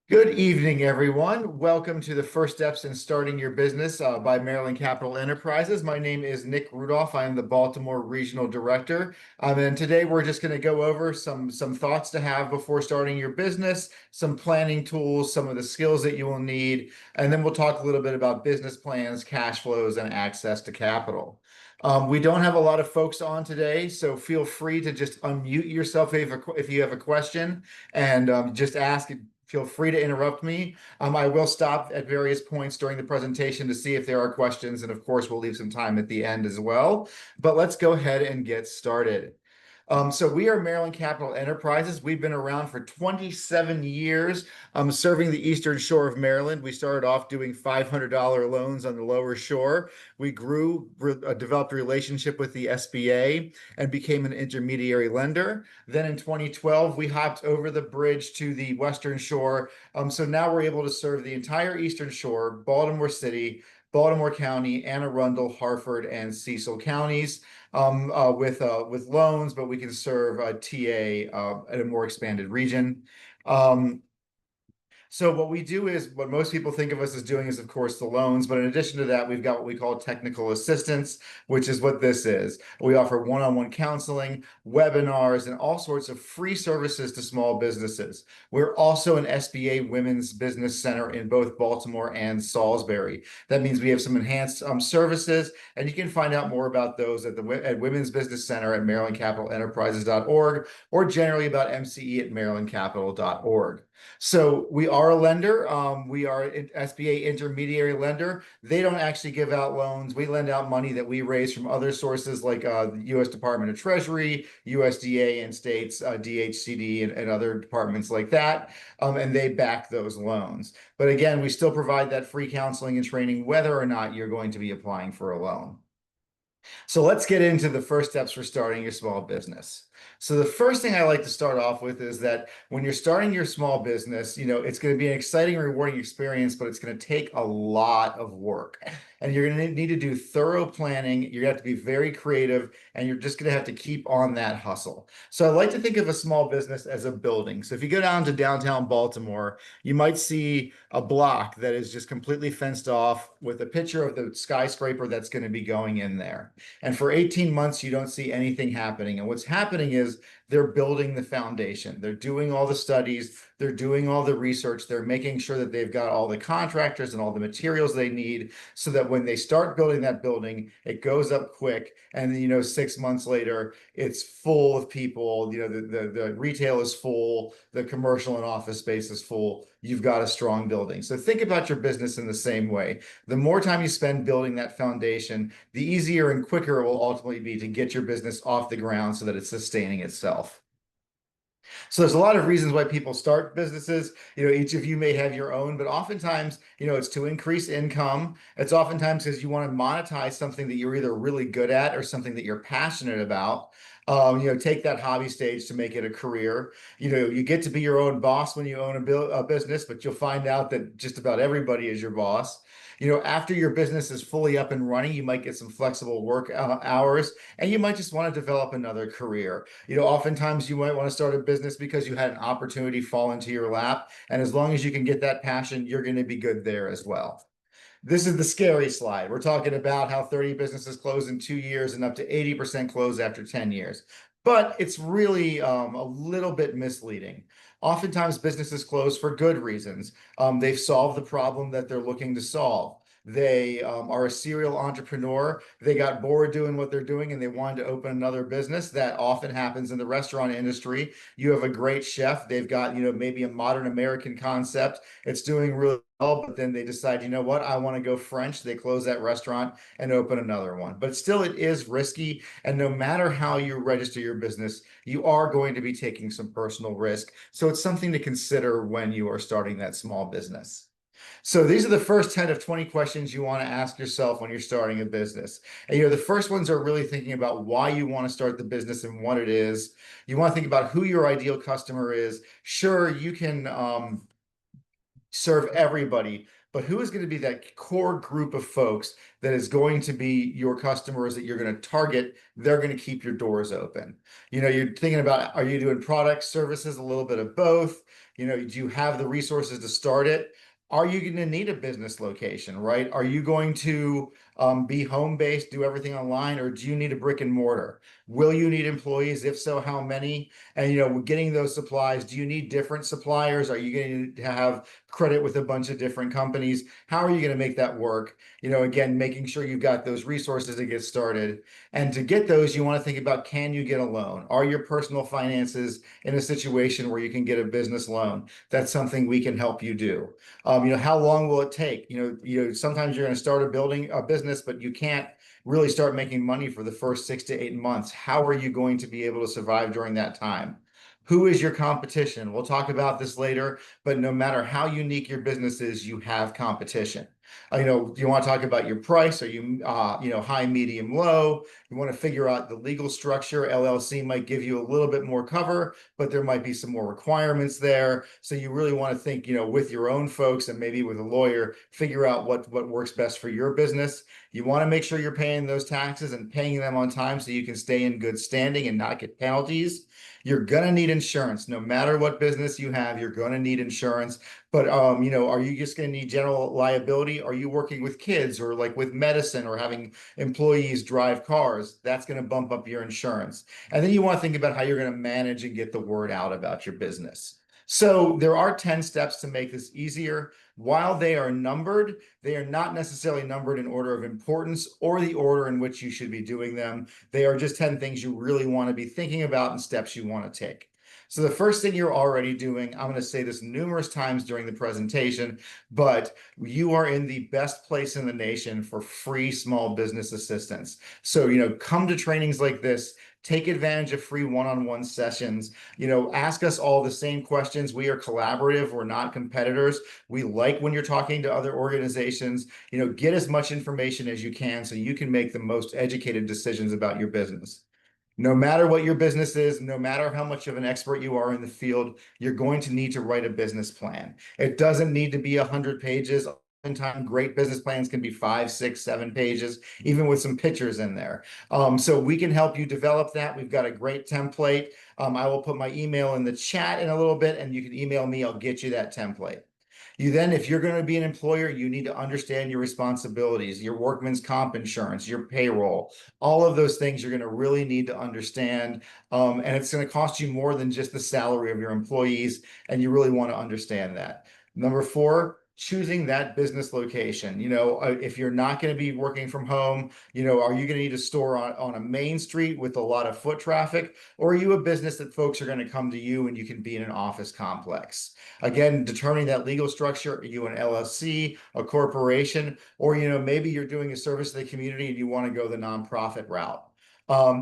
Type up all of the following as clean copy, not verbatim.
Good evening, everyone. Welcome to the First Steps in Starting Your Business by Maryland Capital Enterprises. My name is Nick Rudolph. I am the Baltimore Regional Director. And today we're just going to go over some thoughts to have before starting your business, some planning tools, some of the skills that you will need, and then we'll talk a little bit about business plans, cash flows, and access to capital. We don't have a lot of folks on today, so feel free to just unmute yourself if you have a question and just ask. Feel free to interrupt me. I will stop at various points during the presentation to see if there are questions, and of course, we'll leave some time at the end as well. But let's go ahead and get started. So we are Maryland Capital Enterprises. We've been around for 27 years, serving the Eastern Shore of Maryland. We started off doing $500 loans on the lower shore. We developed a relationship with the SBA and became an intermediary lender. Then in 2012, we hopped over the bridge to the Western Shore. So now we're able to serve the entire Eastern Shore, Baltimore City, Baltimore County, Anne Arundel, Harford, and Cecil counties with loans, but we can serve TA at a more expanded region. So what we do is what most people think of us as doing is, of course, the loans. But in addition to that, we've got what we call technical assistance, which is what this is. We offer one-on-one counseling, webinars, and all sorts of free services to small businesses. We're also an SBA Women's Business Center in both Baltimore and Salisbury. That means we have some enhanced services, and you can find out more about those at Women's Business Center at marylandcapitalenterprises.org or generally about MCE at marylandcapital.org. So we are a lender. We are an SBA intermediary lender. They don't actually give out loans. We lend out money that we raise from other sources like the U.S. Department of Treasury, USDA and states, DHCD, and other departments like that. And they back those loans. But again, we still provide that free counseling and training whether or not you're going to be applying for a loan. So let's get into the first steps for starting your small business. So the first thing I like to start off with is that when you're starting your small business, it's going to be an exciting, rewarding experience, but it's going to take a lot of work. And you're going to need to do thorough planning. You're going to have to be very creative, and you're just going to have to keep on that hustle. So I like to think of a small business as a building. So if you go down to downtown Baltimore, you might see a block that is just completely fenced off with a picture of the skyscraper that's going to be going in there. And for 18 months, you don't see anything happening. And what's happening is they're building the foundation. They're doing all the studies. They're doing all the research. They're making sure that they've got all the contractors and all the materials they need so that when they start building that building, it goes up quick. And 6 months later, it's full of people. The retail is full. The commercial and office space is full. You've got a strong building. So think about your business in the same way. The more time you spend building that foundation, the easier and quicker it will ultimately be to get your business off the ground so that it's sustaining itself. So there's a lot of reasons why people start businesses. Each of you may have your own, but oftentimes, it's to increase income. It's oftentimes because you want to monetize something that you're either really good at or something that you're passionate about. Take that hobby stage to make it a career. You get to be your own boss when you own a business, but you'll find out that just about everybody is your boss. After your business is fully up and running, you might get some flexible work hours, and you might just want to develop another career. Oftentimes you might want to start a business because you had an opportunity fall into your lap, and as long as you can get that passion, you're going to be good there as well. This is the scary slide. We're talking about how 30 businesses close in 2 years and up to 80% close after 10 years. But it's really a little bit misleading. Oftentimes, businesses close for good reasons. They've solved the problem that they're looking to solve. They are a serial entrepreneur. They got bored doing what they're doing and they wanted to open another business. That often happens in the restaurant industry. You have a great chef. They've got, maybe a modern American concept. It's doing really well, but then they decide, what, I want to go French. They close that restaurant and open another one. But still, it is risky. And no matter how you register your business, you are going to be taking some personal risk. So it's something to consider when you are starting that small business. So these are the first 10 of 20 questions you want to ask yourself when you're starting a business. And the first ones are really thinking about why you want to start the business and what it is. You want to think about who your ideal customer is. Sure, you can serve everybody, but who is going to be that core group of folks that is going to be your customers that you're going to target? They're going to keep your doors open. You're thinking about, are you doing products, services, a little bit of both? Do you have the resources to start it? Are you going to need a business location, right? Are you going to be home-based, do everything online, or do you need a brick and mortar? Will you need employees? If so, how many? And getting those supplies, do you need different suppliers? Are you going to have credit with a bunch of different companies? How are you going to make that work? Again, making sure you've got those resources to get started. And to get those, you want to think about, can you get a loan? Are your personal finances in a situation where you can get a business loan? That's something we can help you do. How long will it take? Sometimes you're going to start a business, but you can't really start making money for the first 6 to 8 months. How are you going to be able to survive during that time? Who is your competition? We'll talk about this later, but no matter how unique your business is, you have competition. Do you want to talk about your price? Are you, high, medium, low? You want to figure out the legal structure. LLC might give you a little bit more cover, but there might be some more requirements there. So you really want to think, with your own folks and maybe with a lawyer, figure out what works best for your business. You want to make sure you're paying those taxes and paying them on time so you can stay in good standing and not get penalties. You're going to need insurance. No matter what business you have, you're going to need insurance. But, are you just going to need general liability? Are you working with kids or like with medicine or having employees drive cars? That's going to bump up your insurance. And then you want to think about how you're going to manage and get the word out about your business. So there are 10 steps to make this easier. While they are numbered, they are not necessarily numbered in order of importance or the order in which you should be doing them. They are just 10 things you really want to be thinking about and steps you want to take. So the first thing you're already doing, I'm going to say this numerous times during the presentation, but you are in the best place in the nation for free small business assistance. So, come to trainings like this. Take advantage of free one-on-one sessions. Ask us all the same questions. We are collaborative. We're not competitors. We like when you're talking to other organizations. Get as much information as you can so you can make the most educated decisions about your business. No matter what your business is, no matter how much of an expert you are in the field, you're going to need to write a business plan. It doesn't need to be 100 pages. Oftentimes, great business plans can be 5, 6, 7 pages, even with some pictures in there. So we can help you develop that. We've got a great template. I will put my email in the chat in a little bit, and you can email me. I'll get you that template. If you're going to be an employer, you need to understand your responsibilities, your workman's comp insurance, your payroll, all of those things you're going to really need to understand. And it's going to cost you more than just the salary of your employees. And you really want to understand that. Number 4, choosing that business location. If you're not going to be working from home, are you going to need a store on a main street with a lot of foot traffic? Or are you a business that folks are going to come to you and you can be in an office complex? Again, determining that legal structure. Are you an LLC, a corporation, or maybe you're doing a service to the community and you want to go the nonprofit route.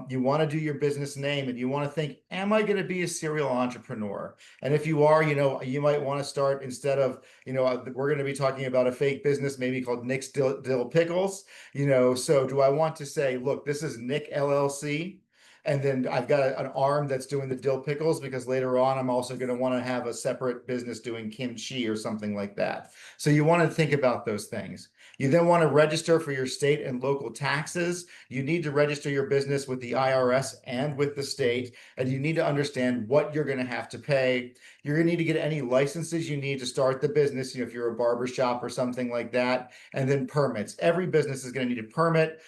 You want to do your business name and you want to think, am I going to be a serial entrepreneur? And if you are, you might want to start, instead of, we're going to be talking about a fake business maybe called Nick's Dill Pickles. So do I want to say, look, this is Nick LLC? And then I've got an arm that's doing the dill pickles, because later on I'm also going to want to have a separate business doing kimchi or something like that. So you want to think about those things. You then want to register for your state and local taxes. You need to register your business with the IRS and with the state, and you need to understand what you're going to have to pay. You're going to need to get any licenses you need to start the business, if you're a barber shop or something like that, and then permits. Every business is going to need a permit.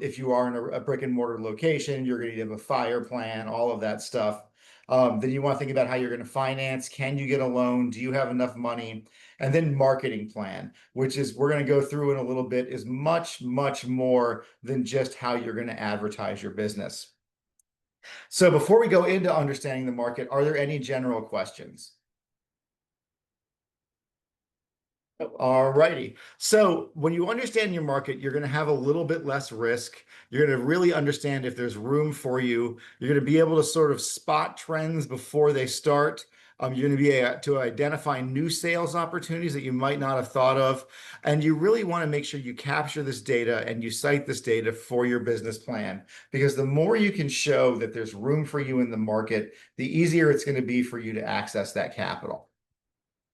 If you are in a brick and mortar location, you're going to need to have a fire plan, all of that stuff. Then you want to think about how you're going to finance. Can you get a loan? Do you have enough money? And then marketing plan, which is, we're going to go through in a little bit, is much, much more than just how you're going to advertise your business. So before we go into understanding the market, are there any general questions? All righty. So when you understand your market, you're going to have a little bit less risk. You're going to really understand if there's room for you. You're going to be able to sort of spot trends before they start. You're going to be able to identify new sales opportunities that you might not have thought of. And you really want to make sure you capture this data and you cite this data for your business plan, because the more you can show that there's room for you in the market, the easier it's going to be for you to access that capital.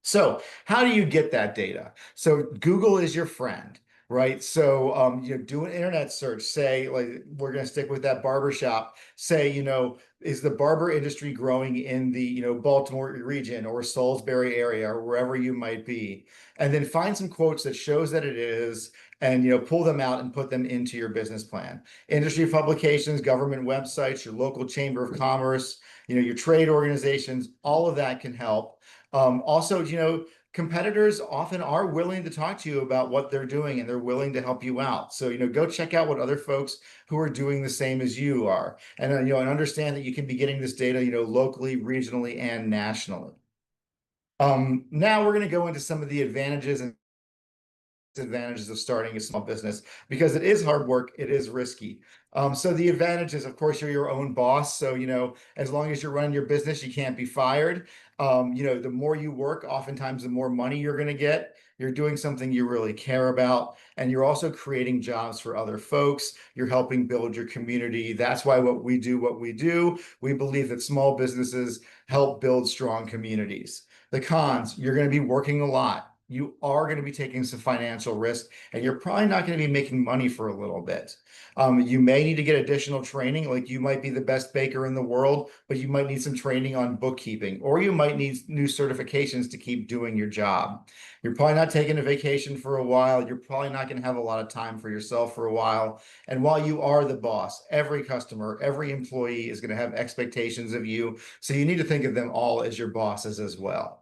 So how do you get that data? So Google is your friend, right? So do an internet search. Say, like, we're going to stick with that barber shop. Say, is the barber industry growing in the Baltimore region or Salisbury area or wherever you might be? And then find some quotes that shows that it is, and pull them out and put them into your business plan. Industry publications, government websites, your local chamber of commerce, your trade organizations, all of that can help. Also, competitors often are willing to talk to you about what they're doing, and they're willing to help you out. So, go check out what other folks who are doing the same as you are, and understand that you can be getting this data, locally, regionally, and nationally. Now we're going to go into some of the advantages and disadvantages of starting a small business, because it is hard work, it is risky. So the advantages, of course, you're your own boss. So, as long as you're running your business, you can't be fired. The more you work, oftentimes the more money you're going to get. You're doing something you really care about, and you're also creating jobs for other folks. You're helping build your community. That's why what we do. We believe that small businesses help build strong communities. The cons, you're going to be working a lot. You are going to be taking some financial risk, and you're probably not going to be making money for a little bit. You may need to get additional training, like you might be the best baker in the world, but you might need some training on bookkeeping, or you might need new certifications to keep doing your job. You're probably not taking a vacation for a while. You're probably not going to have a lot of time for yourself for a while. And while you are the boss, every customer, every employee is going to have expectations of you. So you need to think of them all as your bosses as well.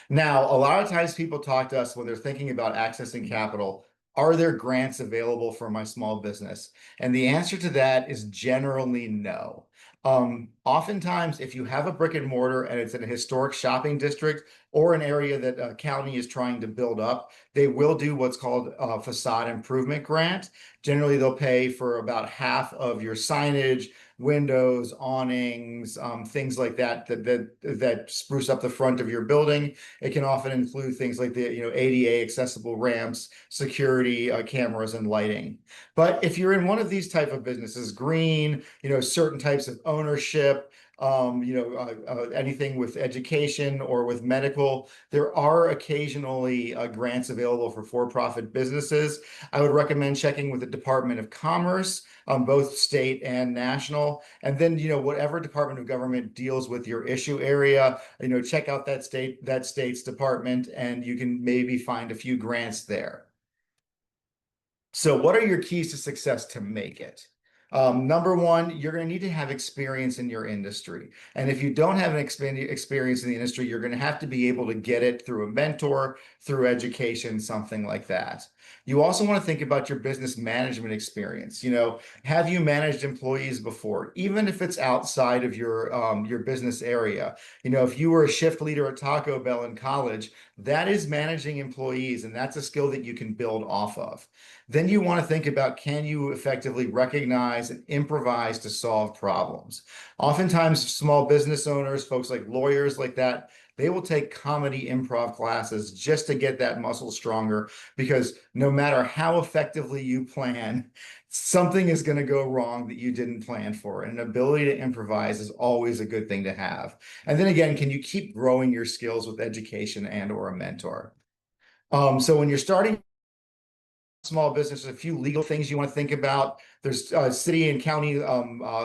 Now, a lot of times people talk to us when they're thinking about accessing capital. Are there grants available for my small business? And the answer to that is generally no. Oftentimes, if you have a brick and mortar and it's in a historic shopping district or an area that a county is trying to build up, they will do what's called a facade improvement grant. Generally, they'll pay for about half of your signage, windows, awnings, things like that spruce up the front of your building. It can often include things like the ADA accessible ramps, security cameras, and lighting. But if you're in one of these type of businesses, green, certain types of ownership, anything with education or with medical, there are occasionally grants available for for-profit businesses. I would recommend checking with the Department of Commerce, both state and national. And then, whatever department of government deals with your issue area, check out that state's department, and you can maybe find a few grants there. So what are your keys to success to make it? Number one, you're going to need to have experience in your industry. And if you don't have an experience in the industry, you're going to have to be able to get it through a mentor, through education, something like that. You also want to think about your business management experience. Have you managed employees before, even if it's outside of your business area? If you were a shift leader at Taco Bell in college, that is managing employees, and that's a skill that you can build off of. Then you want to think about, can you effectively recognize and improvise to solve problems? Oftentimes, small business owners, folks like lawyers like that, they will take comedy improv classes just to get that muscle stronger, because no matter how effectively you plan, something is going to go wrong that you didn't plan for. And an ability to improvise is always a good thing to have. And then again, can you keep growing your skills with education and or a mentor? So when you're starting small business, a few legal things you want to think about. There's city and county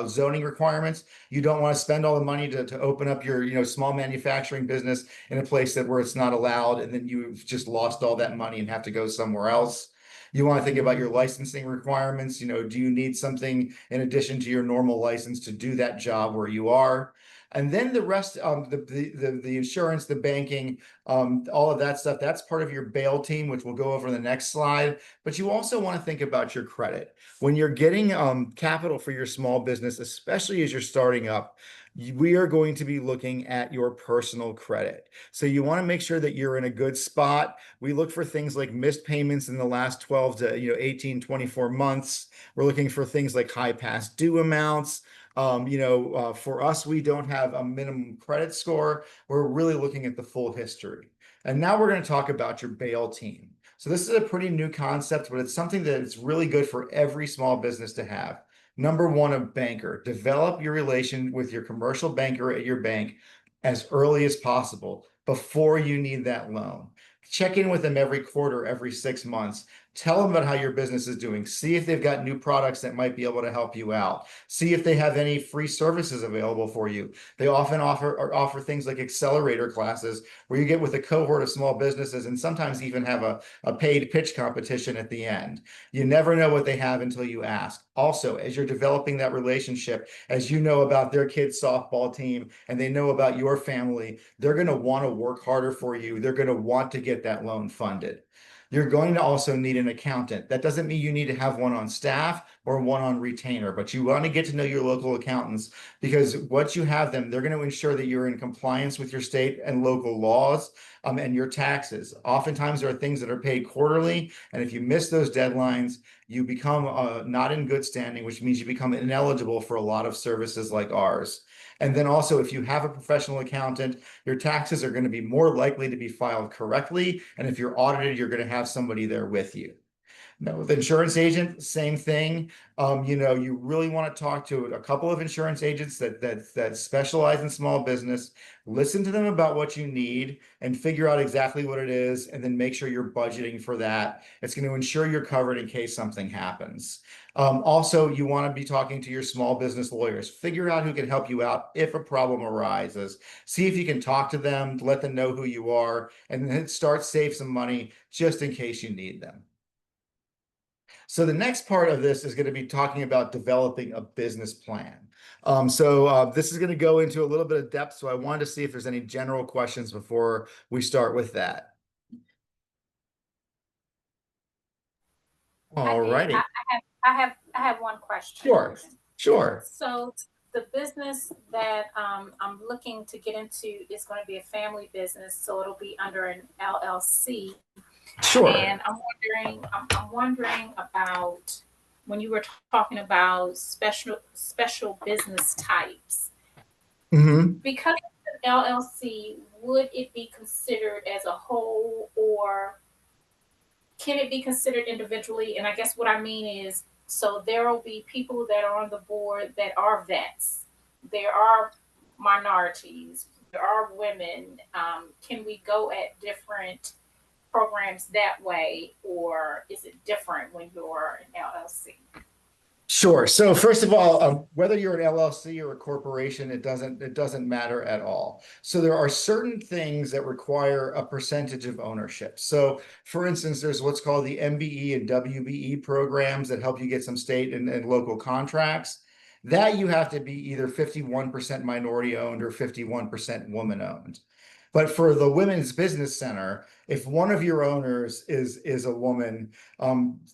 zoning requirements. You don't want to spend all the money to open up your small manufacturing business in a place where it's not allowed, and then you've just lost all that money and have to go somewhere else. You want to think about your licensing requirements. Do you need something in addition to your normal license to do that job where you are? And then the rest, the insurance, the banking, all of that stuff, that's part of your bail team, which we'll go over in the next slide. But you also want to think about your credit. When you're getting capital for your small business, especially as you're starting up, we are going to be looking at your personal credit. So you want to make sure that you're in a good spot. We look for things like missed payments in the last 12 to 18, 24 months. We're looking for things like high past due amounts. For us, we don't have a minimum credit score. We're really looking at the full history. And now we're going to talk about your bail team. So this is a pretty new concept, but it's something that is really good for every small business to have. Number one, a banker. Develop your relation with your commercial banker at your bank as early as possible. before you need that loan. Check in with them every quarter, every 6 months. Tell them about how your business is doing. See if they've got new products that might be able to help you out. See if they have any free services available for you. They often offer things like accelerator classes where you get with a cohort of small businesses and sometimes even have a paid pitch competition at the end. You never know what they have until you ask. Also, as you're developing that relationship, as you know about their kids' softball team and they know about your family, they're going to want to work harder for you. They're going to want to get that loan funded. You're going to also need an accountant. That doesn't mean you need to have one on staff or one on retainer, but you want to get to know your local accountants because once you have them, they're going to ensure that you're in compliance with your state and local laws and your taxes. Oftentimes there are things that are paid quarterly, and if you miss those deadlines, you become not in good standing, which means you become ineligible for a lot of services like ours. And then also, if you have a professional accountant, your taxes are going to be more likely to be filed correctly. And if you're audited, you're going to have somebody there with you. Now, with insurance agent, same thing. You really want to talk to a couple of insurance agents that specialize in small business. Listen to them about what you need and figure out exactly what it is, and then make sure you're budgeting for that. It's going to ensure you're covered in case something happens. Also, you want to be talking to your small business lawyers. Figure out who can help you out if a problem arises. See if you can talk to them, let them know who you are, and then start save some money just in case you need them. So the next part of this is going to be talking about developing a business plan. This is going to go into a little bit of depth. So I wanted to see if there's any general questions before we start with that. All righty. I have one question. Sure. So the business that I'm looking to get into is going to be a family business, so it'll be under an LLC. Sure. And I'm wondering about when you were talking about special business types. Mm-hmm. Because it's an LLC, would it be considered as a whole, or can it be considered individually? And I guess what I mean is, so there will be people that are on the board that are vets. There are minorities. There are women. Can we go at different programs that way, or is it different when you're an LLC? Sure. So first of all, whether you're an LLC or a corporation, it doesn't matter at all. So there are certain things that require a percentage of ownership. So for instance, there's what's called the MBE and WBE programs that help you get some state and local contracts. That you have to be either 51% minority owned or 51% woman owned. But for the Women's Business Center, if one of your owners is a woman,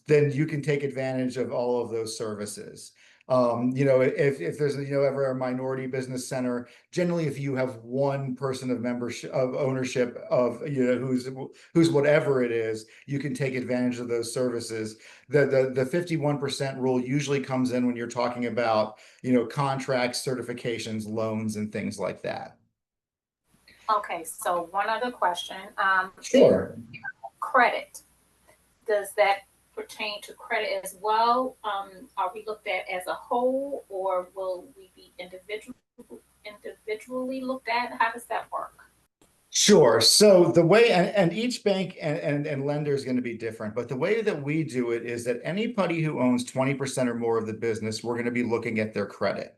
then you can take advantage of all of those services. If there's ever a minority business center, generally if you have one person of membership of ownership of who's whatever it is, you can take advantage of those services. The 51% rule usually comes in when you're talking about contracts, certifications, loans, and things like that. Okay, so one other question. Sure. Credit. Does that pertain to credit as well? Are we looked at as a whole, or will we be individually looked at? How does that work? Sure. So the way, and each bank and lender is going to be different, but the way that we do it is that anybody who owns 20% or more of the business, we're going to be looking at their credit.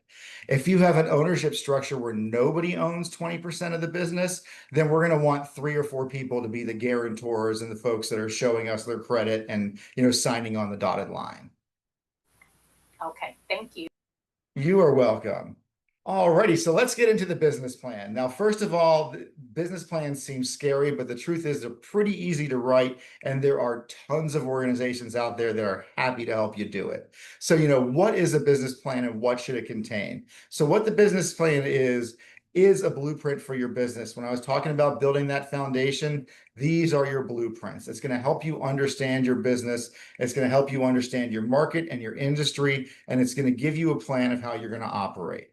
If you have an ownership structure where nobody owns 20% of the business, then we're going to want 3 or 4 people to be the guarantors and the folks that are showing us their credit and, signing on the dotted line. Okay, thank you. You are welcome. Alrighty, so let's get into the business plan. Now, first of all, business plans seem scary, but the truth is they're pretty easy to write, and there are tons of organizations out there that are happy to help you do it. So, what is a business plan and what should it contain? So what the business plan is a blueprint for your business. When I was talking about building that foundation, these are your blueprints. It's going to help you understand your business. It's going to help you understand your market and your industry, and it's going to give you a plan of how you're going to operate.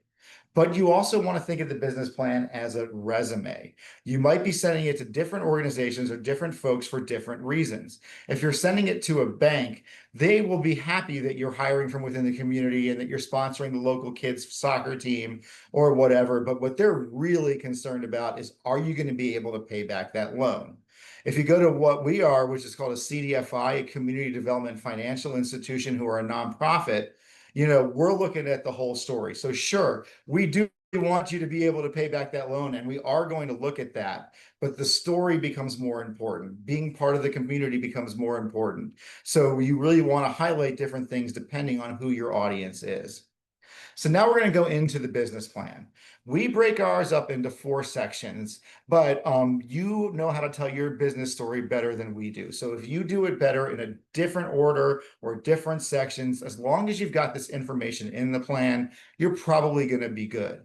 But you also want to think of the business plan as a resume. You might be sending it to different organizations or different folks for different reasons. If you're sending it to a bank, they will be happy that you're hiring from within the community and that you're sponsoring the local kids soccer team or whatever. But what they're really concerned about is, are you going to be able to pay back that loan? If you go to what we are, which is called a CDFI, a Community Development Financial Institution, who are a nonprofit, we're looking at the whole story. So sure, we do want you to be able to pay back that loan, and we are going to look at that, but the story becomes more important. Being part of the community becomes more important. So you really want to highlight different things depending on who your audience is. So now we're going to go into the business plan. We break ours up into 4 sections, but you know how to tell your business story better than we do. So if you do it better in a different order or different sections, as long as you've got this information in the plan, you're probably going to be good.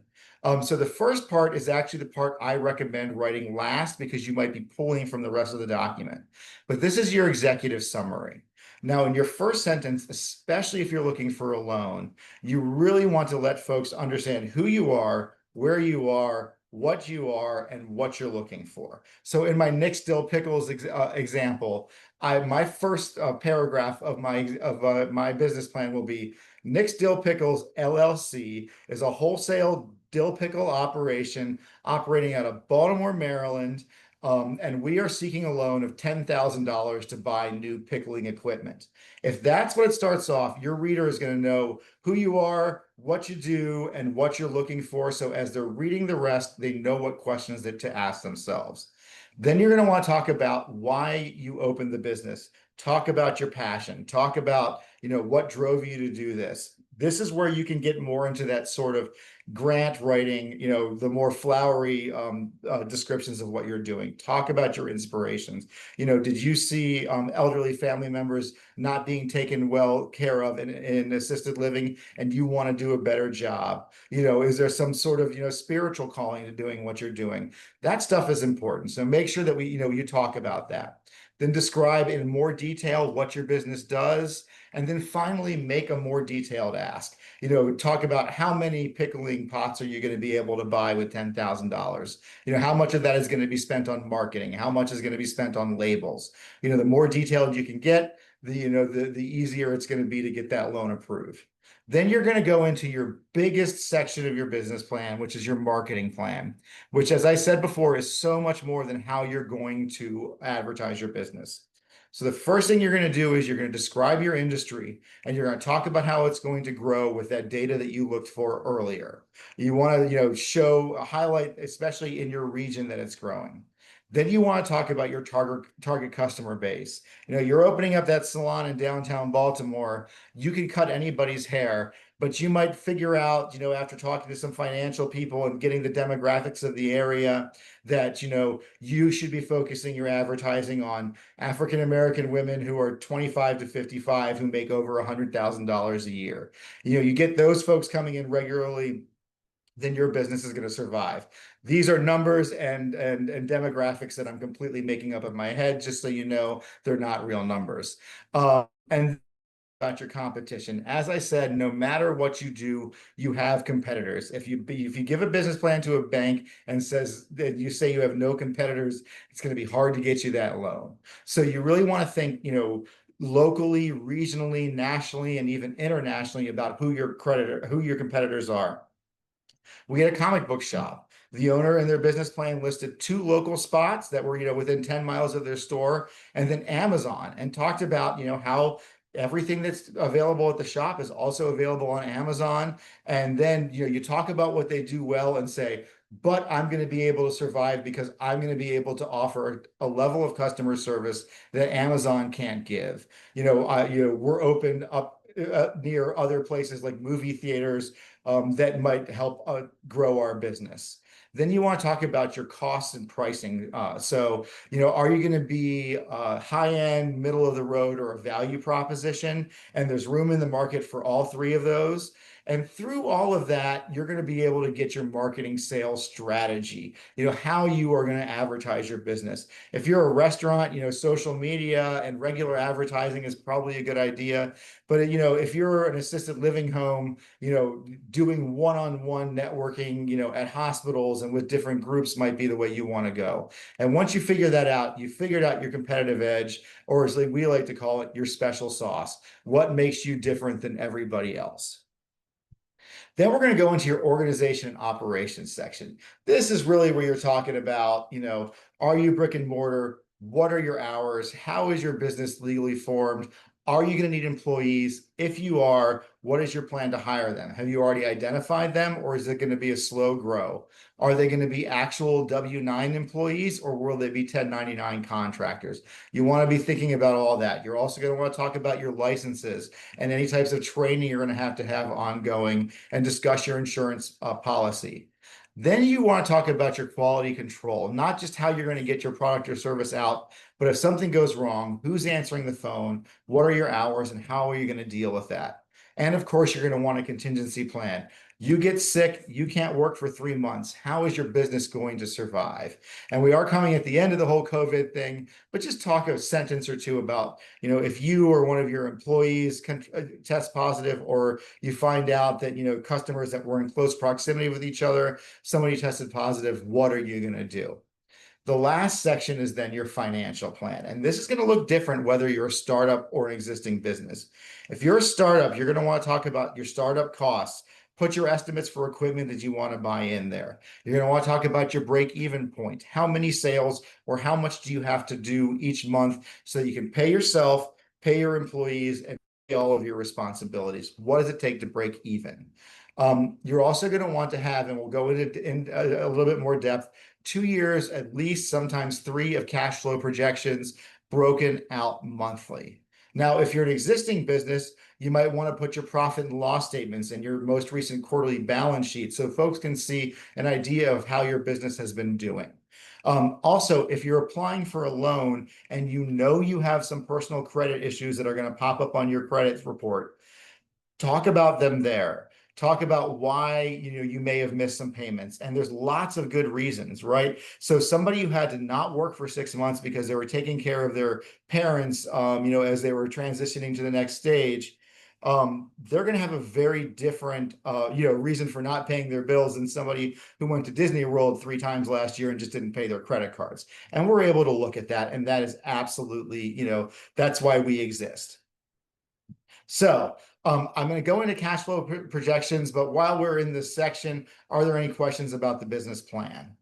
So the first part is actually the part I recommend writing last, because you might be pulling from the rest of the document. But this is your executive summary. Now, in your first sentence, especially if you're looking for a loan, you really want to let folks understand who you are, where you are, what you are, and what you're looking for. So in my Nick's Dill Pickles example, my first paragraph of my business plan will be: Nick's Dill Pickles LLC is a wholesale dill pickle operation operating out of Baltimore, Maryland. And we are seeking a loan of $10,000 to buy new pickling equipment. If that's what it starts off, your reader is going to know who you are, what you do, and what you're looking for. So as they're reading the rest, they know what questions to ask themselves. Then you're going to want to talk about why you opened the business. Talk about your passion. Talk about, what drove you to do this. This is where you can get more into that sort of grant writing, the more flowery descriptions of what you're doing. Talk about your inspirations. Did you see elderly family members not being taken well care of in assisted living, and you want to do a better job? Is there some sort of, spiritual calling to doing what you're doing? That stuff is important. So make sure that you talk about that. Then describe in more detail what your business does. And then finally, make a more detailed ask. Talk about how many pickling pots are you going to be able to buy with $10,000? How much of that is going to be spent on marketing? How much is going to be spent on labels? The more detailed you can get, the easier it's going to be to get that loan approved. Then you're going to go into your biggest section of your business plan, which is your marketing plan, which, as I said before, is so much more than how you're going to advertise your business. So the first thing you're going to do is you're going to describe your industry, and you're going to talk about how it's going to grow with that data that you looked for earlier. You want to, highlight, especially in your region, that it's growing. Then you want to talk about your target customer base. You're opening up that salon in downtown Baltimore. You can cut anybody's hair, but you might figure out, after talking to some financial people and getting the demographics of the area, that, you should be focusing your advertising on African-American women who are 25 to 55 who make over $100,000 a year. You get those folks coming in regularly, then your business is going to survive. These are numbers and demographics that I'm completely making up in my head, just so you know they're not real numbers. And about your competition, as I said, no matter what you do, you have competitors. If you give a business plan to a bank and says that you say you have no competitors, it's going to be hard to get you that loan. So you really want to think, locally, regionally, nationally, and even internationally about who your competitors are. We had a comic book shop. The owner in their business plan listed 2 local spots that were, within 10 miles of their store, and then Amazon, and talked about, how everything that's available at the shop is also available on Amazon. And then, you talk about what they do well and say, but I'm going to be able to survive because I'm going to be able to offer a level of customer service that Amazon can't give. We're open up near other places like movie theaters that might help grow our business. Then you want to talk about your costs and pricing. So, are you going to be high-end, middle of the road, or a value proposition? And there's room in the market for all 3 of those. And through all of that, you're going to be able to get your marketing sales strategy, how you are going to advertise your business. If you're a restaurant, social media and regular advertising is probably a good idea. But, if you're an assisted living home, doing one-on-one networking, at hospitals and with different groups might be the way you want to go. And once you figure that out, you figured out your competitive edge, or as we like to call it, your special sauce. What makes you different than everybody else? Then we're going to go into your organization and operations section. This is really where you're talking about, are you brick and mortar? What are your hours? How is your business legally formed? Are you going to need employees? If you are, what is your plan to hire them? Have you already identified them, or is it going to be a slow grow? Are they going to be actual W-9 employees, or will they be 1099 contractors? You want to be thinking about all that. You're also going to want to talk about your licenses and any types of training you're going to have ongoing, and discuss your insurance policy. Then you want to talk about your quality control, not just how you're going to get your product or service out, but if something goes wrong, who's answering the phone, what are your hours, and how are you going to deal with that? And of course, you're going to want a contingency plan. You get sick, you can't work for 3 months. How is your business going to survive? And we are coming at the end of the whole COVID thing, but just talk a sentence or two about, if you or one of your employees can test positive, or you find out that, customers that were in close proximity with each other, somebody tested positive, what are you going to do? The last section is then your financial plan. And this is going to look different whether you're a startup or an existing business. If you're a startup, you're going to want to talk about your startup costs. Put your estimates for equipment that you want to buy in there. You're going to want to talk about your break-even point. How many sales or how much do you have to do each month so you can pay yourself, pay your employees, and pay all of your responsibilities? What does it take to break even? You're also going to want to have, and we'll go into in a little bit more depth, 2 years, at least sometimes 3 of cash flow projections broken out monthly. Now, if you're an existing business, you might want to put your profit and loss statements and your most recent quarterly balance sheet so folks can see an idea of how your business has been doing. Also, if you're applying for a loan and you have some personal credit issues that are going to pop up on your credit report, talk about them there. Talk about why you may have missed some payments, and there's lots of good reasons, right? So somebody who had to not work for 6 months because they were taking care of their parents, as they were transitioning to the next stage, they're going to have a very different, reason for not paying their bills than somebody who went to Disney World 3 times last year and just didn't pay their credit cards. And we're able to look at that, and that is absolutely, that's why we exist. So I'm going to go into cash flow projections, but while we're in this section, are there any questions about the business plan?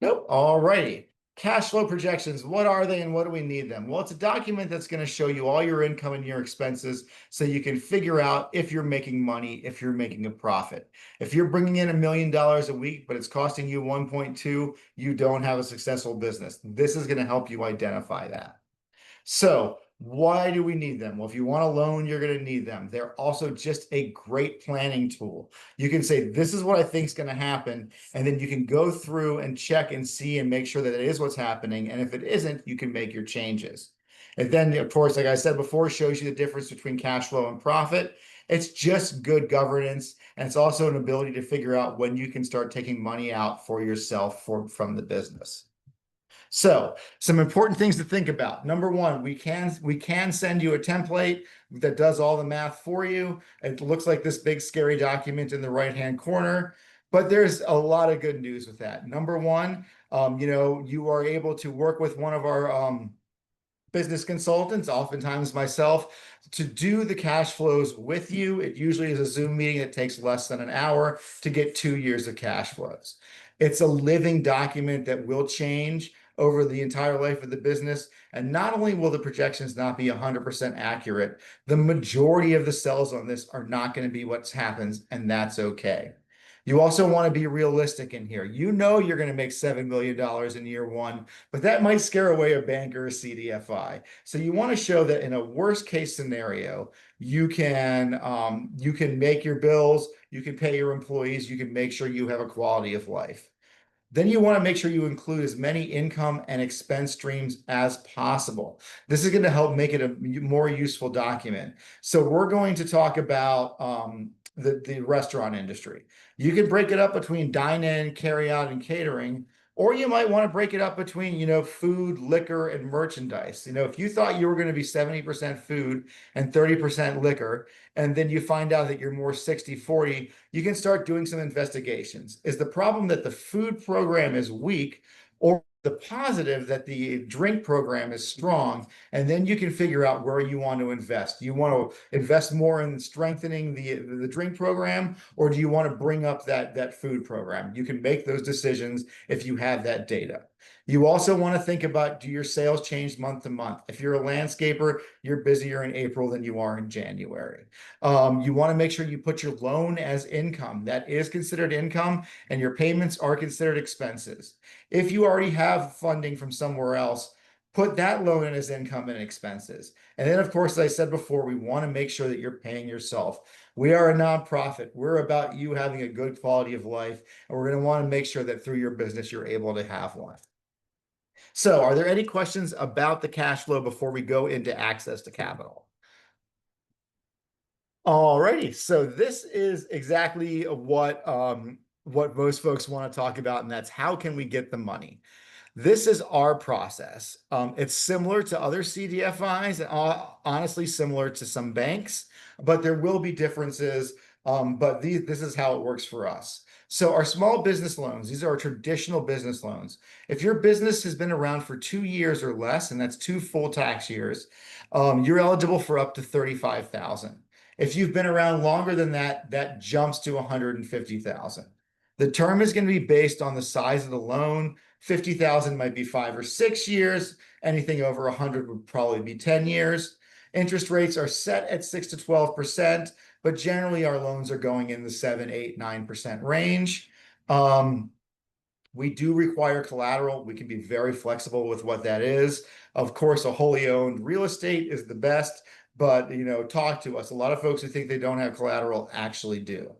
Nope. All righty. Cash flow projections, what are they and what do we need them? Well, it's a document that's going to show you all your income and your expenses so you can figure out if you're making money, if you're making a profit. If you're bringing in $1 million a week, but it's costing you 1.2, you don't have a successful business. This is going to help you identify that. So why do we need them? Well, if you want a loan, you're going to need them. They're also just a great planning tool. You can say, this is what I think is going to happen. And then you can go through and check and see and make sure that it is what's happening. And if it isn't, you can make your changes. And then, of course, like I said before, it shows you the difference between cash flow and profit. It's just good governance. And it's also an ability to figure out when you can start taking money out for yourself from the business. So some important things to think about. Number one, we can send you a template that does all the math for you. It looks like this big scary document in the right-hand corner, but there's a lot of good news with that. Number one, you are able to work with one of our business consultants, oftentimes myself, to do the cash flows with you. It usually is a Zoom meeting that takes less than an hour to get 2 years of cash flows. It's a living document that will change over the entire life of the business. And not only will the projections not be 100% accurate, the majority of the cells on this are not going to be what happens, and that's okay. You also want to be realistic in here. You're going to make $7 million in year 1, but that might scare away a banker or CDFI. So you want to show that in a worst case scenario, you can make your bills, you can pay your employees, you can make sure you have a quality of life. Then you want to make sure you include as many income and expense streams as possible. This is going to help make it a more useful document. So we're going to talk about the restaurant industry. You can break it up between dine-in, carry-out, and catering, or you might want to break it up between, food, liquor, and merchandise. If you thought you were going to be 70% food and 30% liquor, and then you find out that you're more 60-40, you can start doing some investigations. Is the problem that the food program is weak, or the positive that the drink program is strong? And then you can figure out where you want to invest. Do you want to invest more in strengthening the drink program, or do you want to bring up that food program? You can make those decisions if you have that data. You also want to think about, do your sales change month to month? If you're a landscaper, you're busier in April than you are in January. You want to make sure you put your loan as income. That is considered income, and your payments are considered expenses. If you already have funding from somewhere else, put that loan in as income and expenses. And then, of course, as I said before, we want to make sure that you're paying yourself. We are a nonprofit. We're about you having a good quality of life, and we're going to want to make sure that through your business, you're able to have one. So are there any questions about the cash flow before we go into access to capital? Alrighty, so this is exactly what most folks want to talk about, and that's how can we get the money? This is our process. It's similar to other CDFIs, and honestly similar to some banks, but there will be differences. But this is how it works for us. So our small business loans, these are our traditional business loans. If your business has been around for 2 years or less, and that's 2 full tax years, you're eligible for up to $35,000. If you've been around longer than that, that jumps to $150,000. The term is going to be based on the size of the loan. 50,000 might be 5 or 6 years. Anything over 100 would probably be 10 years. Interest rates are set at 6 to 12%, but generally our loans are going in the 7, 8, 9% range. We do require collateral. We can be very flexible with what that is. Of course, a wholly owned real estate is the best, but talk to us. A lot of folks who think they don't have collateral actually do.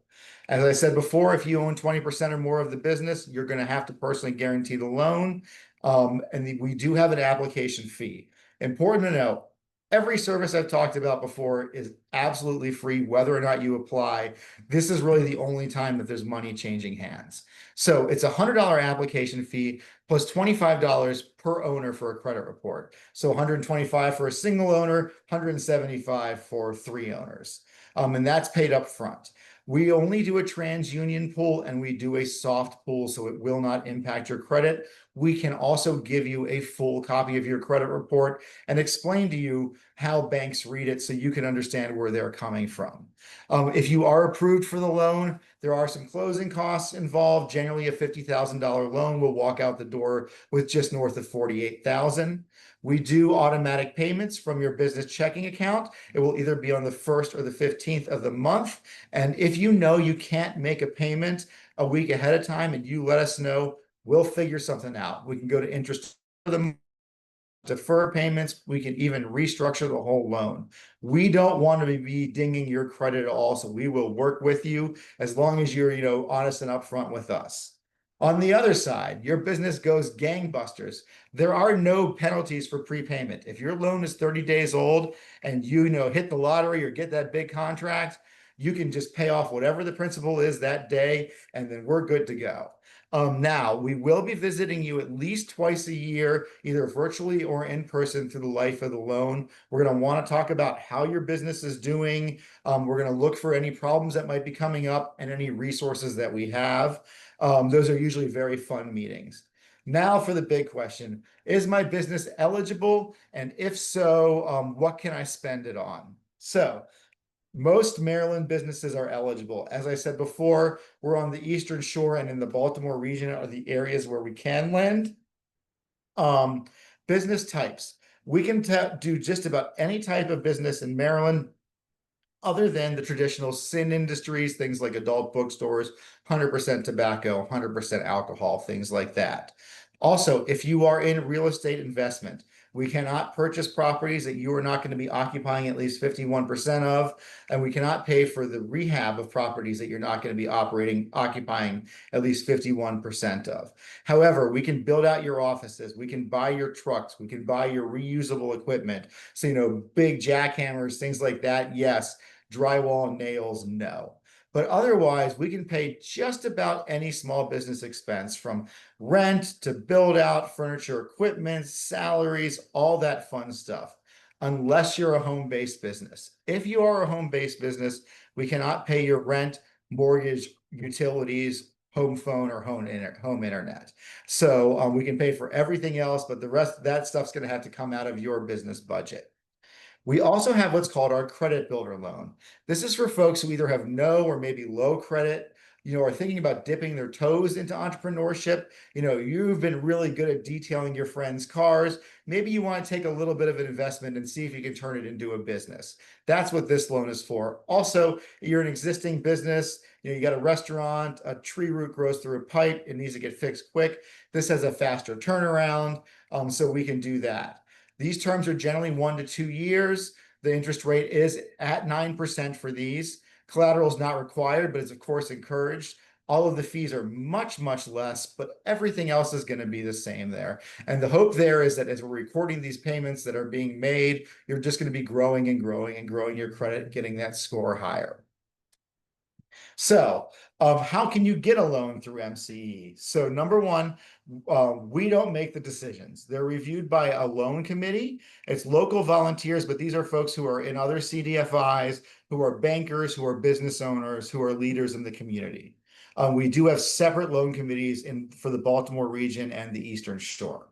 As I said before, if you own 20% or more of the business, you're going to have to personally guarantee the loan. We do have an application fee. Important to note, every service I've talked about before is absolutely free, whether or not you apply. This is really the only time that there's money changing hands. So it's a $100 application fee plus $25 per owner for a credit report. So $125 for a single owner, $175 for 3 owners. And that's paid up front. We only do a TransUnion pool, and we do a soft pool, so it will not impact your credit. We can also give you a full copy of your credit report and explain to you how banks read it so you can understand where they're coming from. If you are approved for the loan, there are some closing costs involved. Generally, a $50,000 loan will walk out the door with just north of $48,000. We do automatic payments from your business checking account. It will either be on the 1st or the 15th of the month. And if you know you can't make a payment a week ahead of time and you let us know, we'll figure something out. We can go to interest for the defer payments. We can even restructure the whole loan. We don't want to be dinging your credit at all, so we will work with you as long as you're honest and upfront with us. On the other side, your business goes gangbusters. There are no penalties for prepayment. If your loan is 30 days old and hit the lottery or get that big contract, you can just pay off whatever the principal is that day, and then we're good to go. Now, we will be visiting you at least twice a year, either virtually or in person through the life of the loan. We're going to want to talk about how your business is doing. We're going to look for any problems that might be coming up and any resources that we have. Those are usually very fun meetings. Now for the big question, is my business eligible? And if so, what can I spend it on? So most Maryland businesses are eligible. As I said before, we're on the Eastern Shore and in the Baltimore region are the areas where we can lend. Business types. We can do just about any type of business in Maryland other than the traditional sin industries, things like adult bookstores, 100% tobacco, 100% alcohol, things like that. Also, if you are in real estate investment, We cannot purchase properties that you are not going to be occupying at least 51% of, and we cannot pay for the rehab of properties that you're not going to be occupying at least 51% of. However, we can build out your offices, we can buy your trucks, we can buy your reusable equipment. So, big jackhammers, things like that, yes. Drywall and nails, no. But otherwise, we can pay just about any small business expense, from rent to build out, furniture, equipment, salaries, all that fun stuff, unless you're a home-based business. If you are a home-based business, we cannot pay your rent, mortgage, utilities, home phone, or home internet. So we can pay for everything else, but the rest of that stuff's going to have to come out of your business budget. We also have what's called our credit builder loan. This is for folks who either have no or maybe low credit, are thinking about dipping their toes into entrepreneurship. You've been really good at detailing your friends' cars. Maybe you want to take a little bit of an investment and see if you can turn it into a business. That's what this loan is for. Also, you're an existing business. You got a restaurant, a tree root grows through a pipe, it needs to get fixed quick. This has a faster turnaround, so we can do that. These terms are generally 1 to 2 years. The interest rate is at 9% for these. Collateral is not required, but it's of course encouraged. All of the fees are much, much less, but everything else is going to be the same there. And the hope there is that as we're recording these payments that are being made, you're just going to be growing and growing and growing your credit, getting that score higher. So how can you get a loan through MCE? So number one, we don't make the decisions. They're reviewed by a loan committee. It's local volunteers, but these are folks who are in other CDFIs, who are bankers, who are business owners, who are leaders in the community. We do have separate loan committees for the Baltimore region and the Eastern Shore.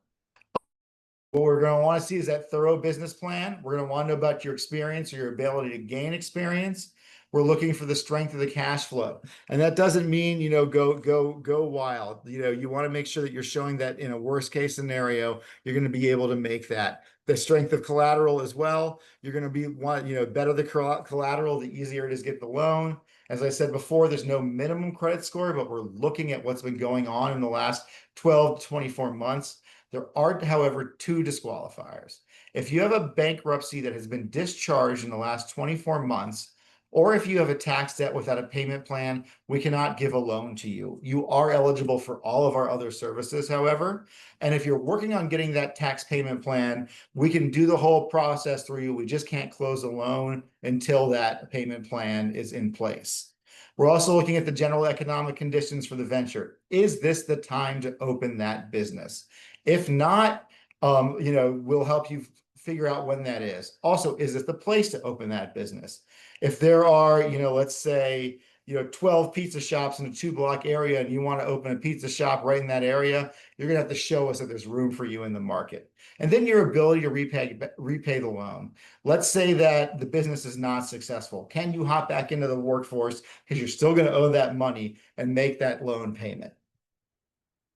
What we're going to want to see is that thorough business plan. We're going to want to know about your experience or your ability to gain experience. We're looking for the strength of the cash flow. And that doesn't mean, go wild. You want to make sure that you're showing that in a worst case scenario, you're going to be able to make that. The strength of collateral as well. You're going to better the collateral, the easier it is to get the loan. As I said before, there's no minimum credit score, but we're looking at what's been going on in the last 12 to 24 months. There are, however, 2 disqualifiers. If you have a bankruptcy that has been discharged in the last 24 months, or if you have a tax debt without a payment plan, we cannot give a loan to you. You are eligible for all of our other services, however. And if you're working on getting that tax payment plan, we can do the whole process through you. We just can't close a loan until that payment plan is in place. We're also looking at the general economic conditions for the venture. Is this the time to open that business? If not, we'll help you figure out when that is. Also, is this the place to open that business? If there are, let's say, 12 pizza shops in a 2-block area and you want to open a pizza shop right in that area, you're going to have to show us that there's room for you in the market. And then your ability to repay the loan. Let's say that the business is not successful. Can you hop back into the workforce because you're still going to owe that money and make that loan payment?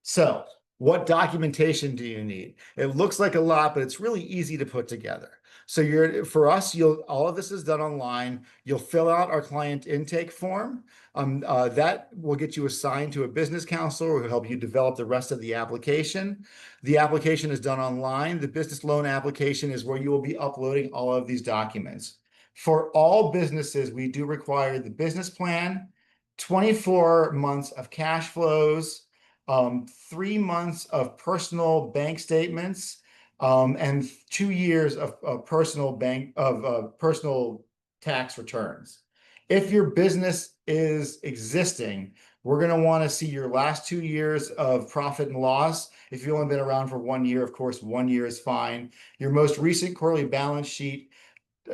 So what documentation do you need? It looks like a lot, but it's really easy to put together. So for us, all of this is done online. You'll fill out our client intake form. That will get you assigned to a business counselor who will help you develop the rest of the application. The application is done online. The business loan application is where you will be uploading all of these documents. For all businesses, we do require the business plan, 24 months of cash flows, 3 months of personal bank statements, and 2 years of personal tax returns. If your business is existing, we're going to want to see your last 2 years of profit and loss. If you've only been around for 1 year, of course, 1 year is fine. Your most recent quarterly balance sheet,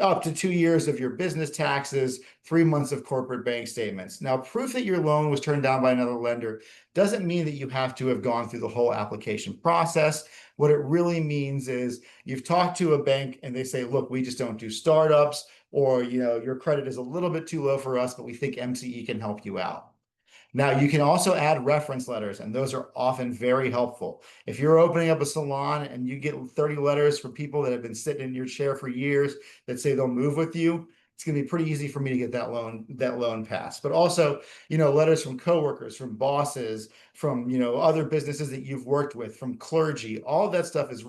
up to 2 years of your business taxes, 3 months of corporate bank statements. Now, proof that your loan was turned down by another lender doesn't mean that you have to have gone through the whole application process. What it really means is you've talked to a bank and they say, look, we just don't do startups, or your credit is a little bit too low for us, but we think MCE can help you out. Now, you can also add reference letters, and those are often very helpful. If you're opening up a salon and you get 30 letters from people that have been sitting in your chair for years that say they'll move with you, it's going to be pretty easy for me to get that loan passed. But also, letters from coworkers, from bosses, from, other businesses that you've worked with, from clergy, all of that stuff is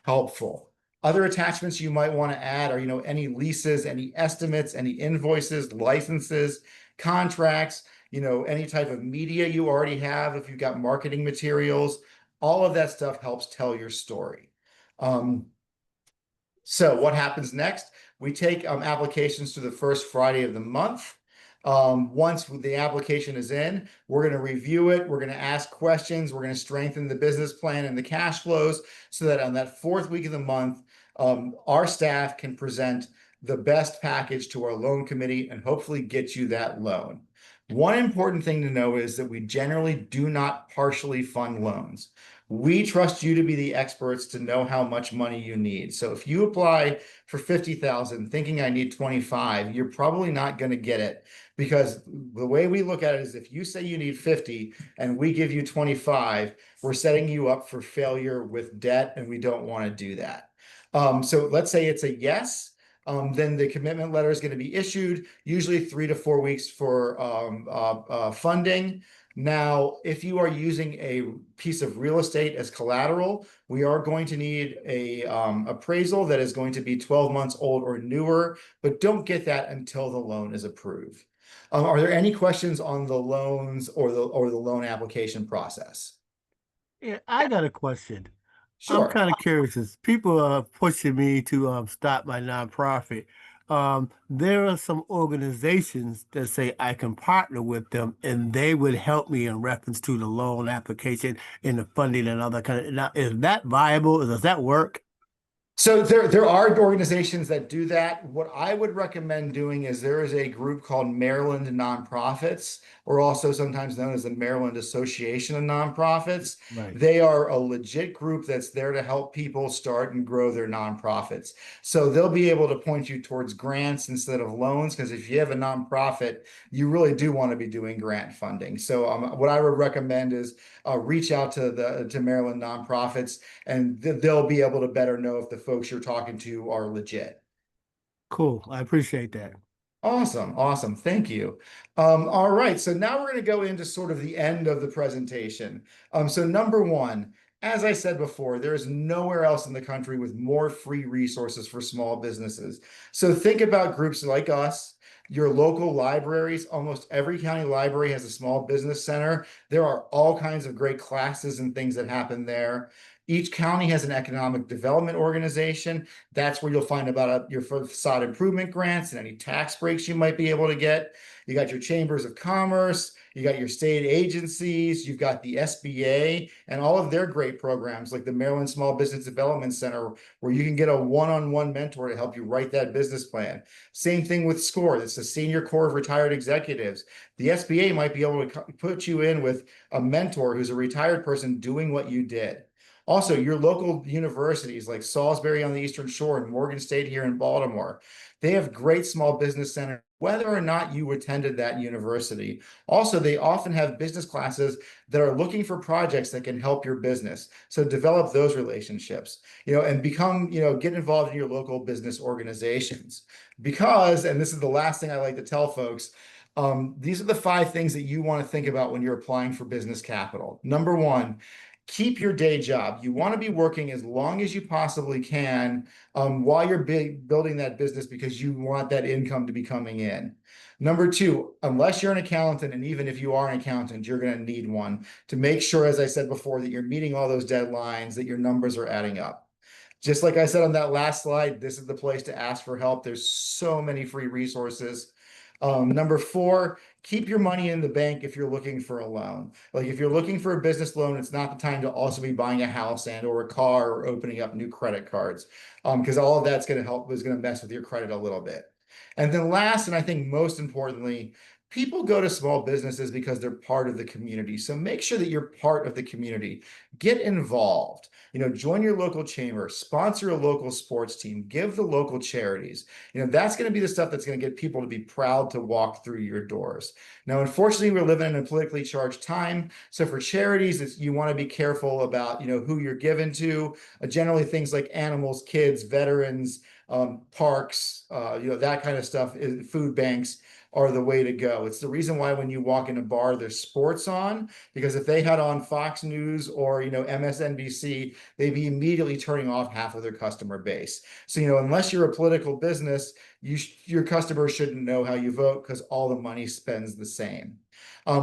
helpful. Other attachments you might want to add are, any leases, any estimates, any invoices, licenses, contracts, any type of media you already have, if you've got marketing materials, all of that stuff helps tell your story. So what happens next? We take applications to the first Friday of the month. Once the application is in, we're going to review it. We're going to ask questions. We're going to strengthen the business plan and the cash flows so that on that fourth week of the month, our staff can present the best package to our loan committee and hopefully get you that loan. One important thing to know is that we generally do not partially fund loans. We trust you to be the experts to know how much money you need. So if you apply for 50,000 thinking I need 25, you're probably not going to get it, because the way we look at it is if you say you need 50 and we give you 25, we're setting you up for failure with debt, and we don't want to do that. So let's say it's a yes. Then the commitment letter is going to be issued, usually 3 to 4 weeks for funding. Now, if you are using a piece of real estate as collateral, we are going to need a appraisal that is going to be 12 months old or newer, but don't get that until the loan is approved. Are there any questions on the loans or the loan application process? Yeah, I got a question. I'm Sure. kind of curious as people are pushing me to start my nonprofit. There are some organizations that say I can partner with them and they would help me in reference to the loan application and the funding and other kind of. Now, is that viable? Does that work? So there are organizations that do that. What I would recommend doing is there is a group called Maryland Nonprofits, or also sometimes known as the Maryland Association of Nonprofits. Right. They are a legit group that's there to help people start and grow their nonprofits. So they'll be able to point you towards grants instead of loans, because if you have a nonprofit, you really do want to be doing grant funding. So what I would recommend is reach out to Maryland Nonprofits, and they'll be able to better know if the folks you're talking to are legit. Cool. I appreciate that. Awesome. Awesome. Thank you. All right. So now we're going to go into sort of the end of the presentation. So number one, as I said before, there is nowhere else in the country with more free resources for small businesses. So think about groups like us, your local libraries. Almost every county library has a small business center. There are all kinds of great classes and things that happen there. Each county has an economic development organization. That's where you'll find about your facade improvement grants and any tax breaks you might be able to get. You got your chambers of commerce, you got your state agencies, you've got the SBA and all of their great programs like the Maryland Small Business Development Center, where you can get a one-on-one mentor to help you write that business plan. Same thing with SCORE. That's the Senior Corps of Retired Executives. The SBA might be able to put you in with a mentor who's a retired person doing what you did. Also, your local universities like Salisbury on the Eastern Shore and Morgan State here in Baltimore, they have great small business centers, whether or not you attended that university. Also, they often have business classes that are looking for projects that can help your business. So develop those relationships, and become, get involved in your local business organizations. Because, and this is the last thing I like to tell folks, these are the 5 things that you want to think about when you're applying for business capital. Number 1, keep your day job. You want to be working as long as you possibly can while you're building that business, because you want that income to be coming in. Number 2, unless you're an accountant, and even if you are an accountant, you're going to need one to make sure, as I said before, that you're meeting all those deadlines, that your numbers are adding up. Just like I said on that last slide, this is the place to ask for help. There's so many free resources. Number 4, keep your money in the bank if you're looking for a loan. Like if you're looking for a business loan, it's not the time to also be buying a house and or a car or opening up new credit cards, because all of that's going to mess with your credit a little bit. And then last, and I think most importantly, people go to small businesses because they're part of the community. So make sure that you're part of the community. Get involved. Join your local chamber, sponsor a local sports team, give the local charities. That's going to be the stuff that's going to get people to be proud to walk through your doors. Now, unfortunately, we're living in a politically charged time. So for charities, you want to be careful about, who you're given to. Generally, things like animals, kids, veterans, parks, that kind of stuff, food banks. are the way to go. It's the reason why when you walk in a bar, there's sports on, because if they had on Fox News or, MSNBC, they'd be immediately turning off half of their customer base. So, unless you're a political business, your customers shouldn't know how you vote because all the money spends the same.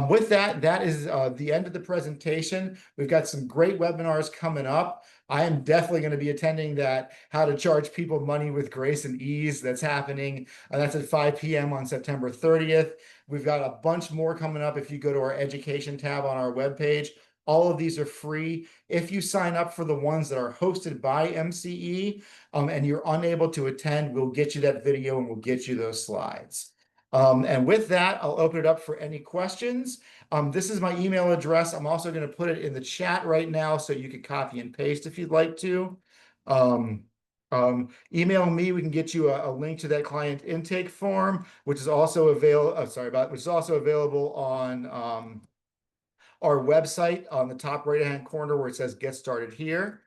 With that, that is the end of the presentation. We've got some great webinars coming up. I am definitely going to be attending that How to Charge People Money with Grace and Ease that's happening. That's at 5 p.m. on September 30th. We've got a bunch more coming up if you go to our education tab on our webpage. All of these are free. If you sign up for the ones that are hosted by MCE and you're unable to attend, we'll get you that video and we'll get you those slides. And with that, I'll open it up for any questions. This is my email address. I'm also going to put it in the chat right now so you can copy and paste if you'd like to. Email me. We can get you a link to that client intake form, which is also available. Which is also available on our website on the top right-hand corner where it says "Get Started Here."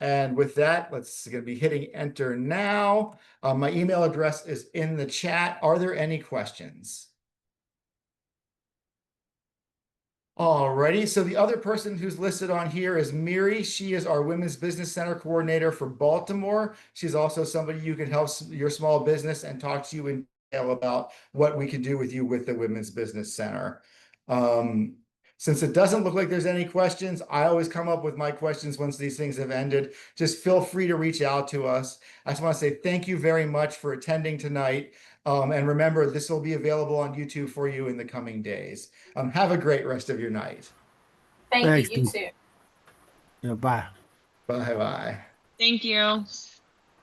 And with that, let's going to be hitting enter now. My email address is in the chat. Are there any questions? Alrighty, so the other person who's listed on here is Miri. She is our Women's Business Center coordinator for Baltimore. She's also somebody you can help your small business and talk to you in detail about what we can do with you with the Women's Business Center. Since it doesn't look like there's any questions, I always come up with my questions once these things have ended. Just feel free to reach out to us. I just want to say thank you very much for attending tonight. And remember, this will be available on YouTube for you in the coming days. Have a great rest of your night. Thank Thanks, you. You Steve. too. Yeah, bye. Bye-bye. Thank you.